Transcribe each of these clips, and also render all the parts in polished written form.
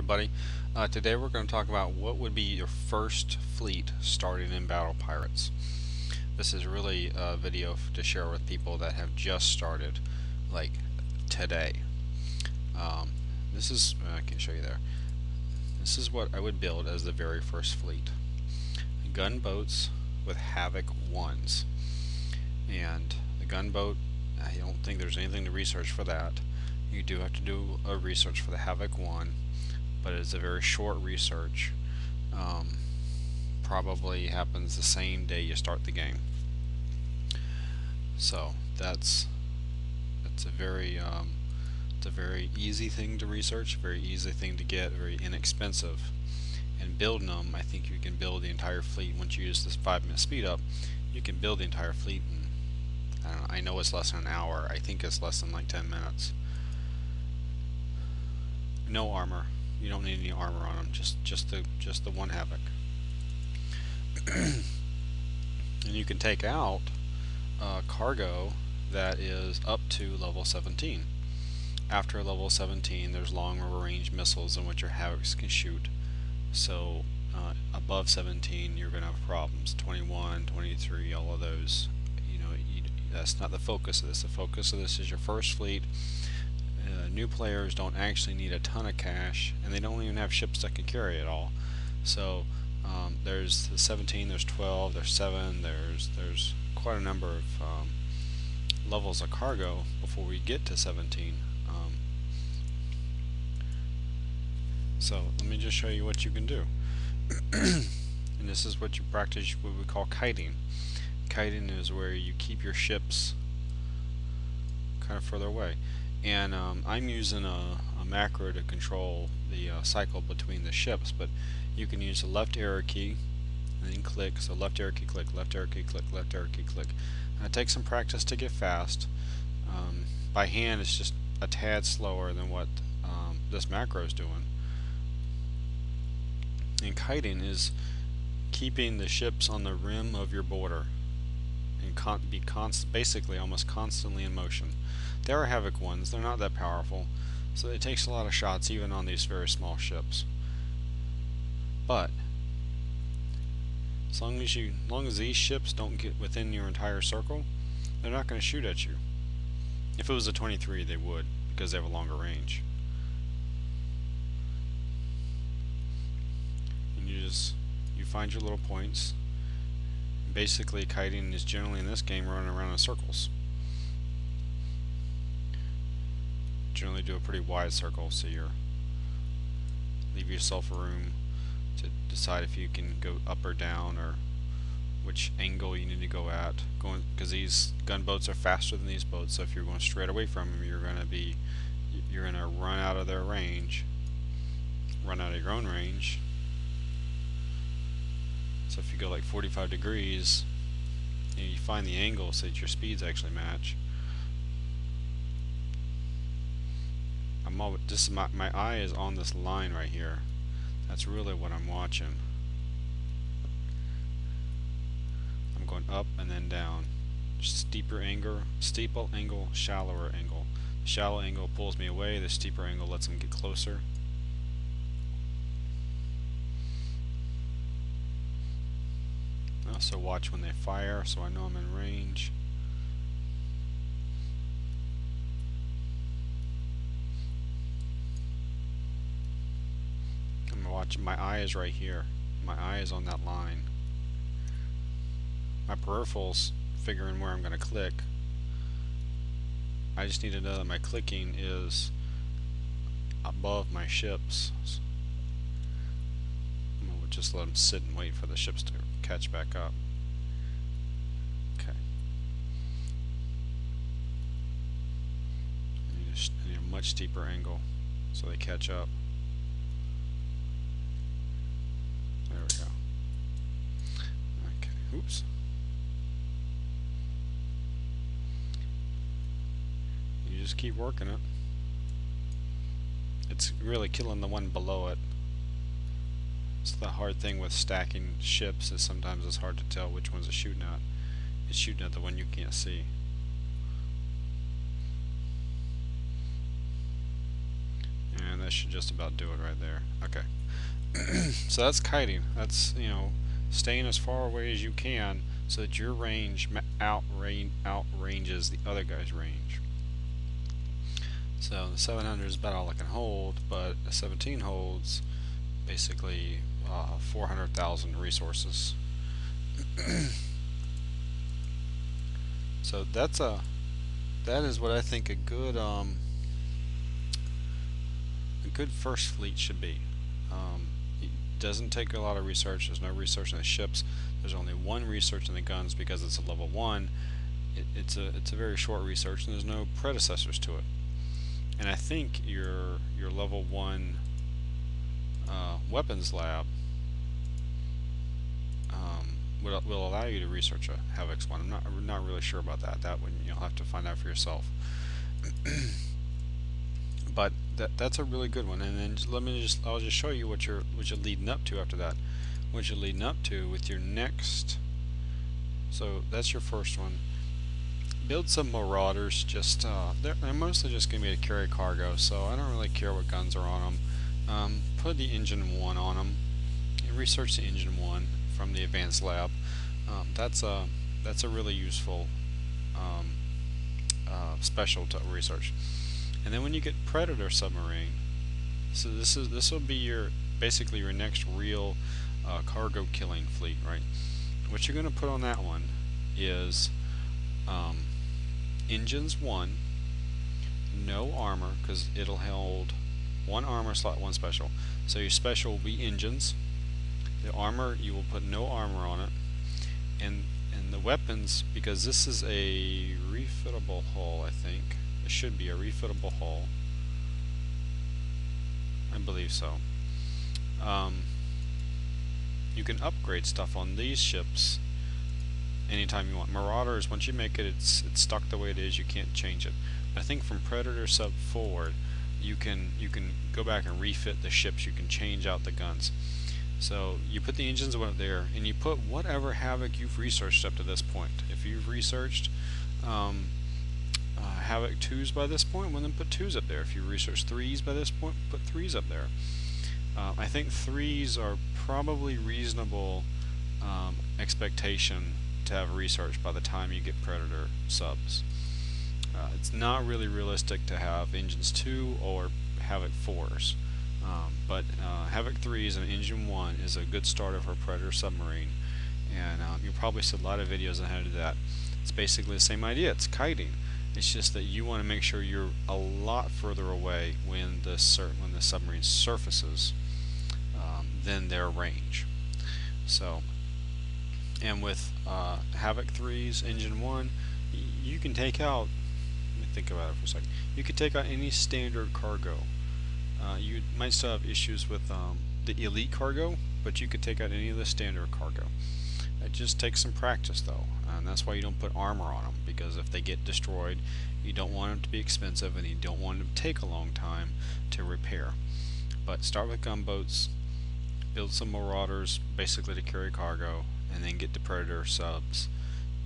everybody. Today we're going to talk about what would be your first fleet starting in Battle Pirates. This is really a video to share with people that have just started, like today. Um, I can show you there. This is what I would build as the very first fleet. Gunboats with Havok 1s. And the gunboat, I don't think there's anything to research for that. You do have to do a research for the Havok 1, but it's a very short research. Probably happens the same day you start the game. So it's a very easy thing to research, very easy thing to get, very inexpensive. And building them, I think you can build the entire fleet once you use this 5-minute speed up. You can build the entire fleet in, I know it's less than an hour. I think it's less than like 10 minutes. No armor. You don't need any armor on them. Just the one Havok. And you can take out cargo that is up to level 17. After level 17, there's long range missiles in which your Havoks can shoot. So above 17, you're going to have problems. 21, 23, all of those. That's not the focus of this. The focus of this is your first fleet. New players don't actually need a ton of cash, and they don't even have ships that can carry it all. So there's the 17, there's 12, there's 7, there's quite a number of levels of cargo before we get to 17. So let me just show you what you can do. And this is what you practice, what we call kiting. Kiting is where you keep your ships kind of further away. And I'm using a macro to control the cycle between the ships, but you can use the left arrow key and then click. So left arrow key, click, left arrow key, click, left arrow key, click. It takes some practice to get fast. By hand it's just a tad slower than what this macro is doing. And kiting is keeping the ships on the rim of your border and be basically almost constantly in motion. There are Havok 1s, they're not that powerful, so it takes a lot of shots even on these very small ships. But as long as these ships don't get within your entire circle, they're not going to shoot at you. If it was a 23, they would, because they have a longer range. And you find your little points. Basically, kiting is generally in this game running around in circles. Generally do a pretty wide circle, so leave yourself room to decide if you can go up or down, or which angle you need to go at. Because these gunboats are faster than these boats, so if you're going straight away from them, you're gonna run out of their range, run out of your own range. So if you go like 45 degrees, and you find the angle so that your speeds actually match. My eye is on this line right here. That's really what I'm watching. I'm going up and then down. Steeper angle, shallower angle. The shallow angle pulls me away, the steeper angle lets them get closer. I also watch when they fire, so I know I'm in range. My eye is right here. My eye is on that line. My peripheral's figuring where I'm going to click. I just need to know that my clicking is above my ships. I'm going to just let them sit and wait for the ships to catch back up. Okay. I need a much steeper angle so they catch up. There we go. Okay, oops. You just keep working it. It's really killing the one below it. It's the hard thing with stacking ships, is sometimes it's hard to tell which ones it's shooting at. It's shooting at the one you can't see. that should just about do it right there. Okay. So that's kiting. That's, staying as far away as you can so that your range outranges the other guy's range. So the 700 is about all I can hold, but a 17 holds basically 400,000 resources. So that is what I think a good first fleet should be. It doesn't take a lot of research. There's no research in the ships. There's only one research in the guns because it's a level 1. It's a very short research, and there's no predecessors to it. And I think your level 1 weapons lab will allow you to research a Havok's one. I'm not really sure about that. That one you'll have to find out for yourself. But that's a really good one. And then I'll just show you what you're leading up to after that. What you're leading up to with your next. So that's your first one. Build some Marauders. They're mostly just going to be to carry cargo, so I don't really care what guns are on them. Put the engine 1 on them. And research the engine 1 from the advanced lab. That's a really useful special to research. And then when you get Predator submarine, so this will be basically your next real cargo killing fleet, right? What you're going to put on that one is engines 1, no armor, because it'll hold 1 armor slot, 1 special. So your special will be engines. The armor, you will put no armor on it, and the weapons, because this is a refittable hull, I think. It should be a refittable hull. I believe so. You can upgrade stuff on these ships anytime you want. Marauders, once you make it, it's stuck the way it is. You can't change it. But I think from Predator sub forward, you can go back and refit the ships. You can change out the guns. So you put the engines up there, and you put whatever Havok you've researched up to this point. If you've researched Havok 2s by this point, well then put 2s up there. If you research 3s by this point, put 3s up there. I think 3s are probably reasonable expectation to have research by the time you get Predator subs. It's not really realistic to have engines 2 or Havok 4s. But Havok 3s and Engine 1 is a good starter for a Predator submarine, and you'll probably see a lot of videos on how to do that. It's basically the same idea. It's kiting. It's just that you want to make sure you're a lot further away when the submarine surfaces than their range. So, and with Havok 3's Engine 1, you can take out. Let me think about it for a second. You could take out any standard cargo. You might still have issues with the elite cargo, but you could take out any of the standard cargo. It just takes some practice though, and that's why you don't put armor on them, because if they get destroyed, you don't want them to be expensive and you don't want them to take a long time to repair. But start with gunboats, build some Marauders basically to carry cargo, and then get the Predator subs,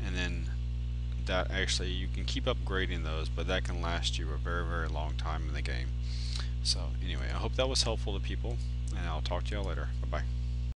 and then that actually you can keep upgrading those, but that can last you a very, very long time in the game. So anyway, I hope that was helpful to people, and I'll talk to y'all later. Bye-bye.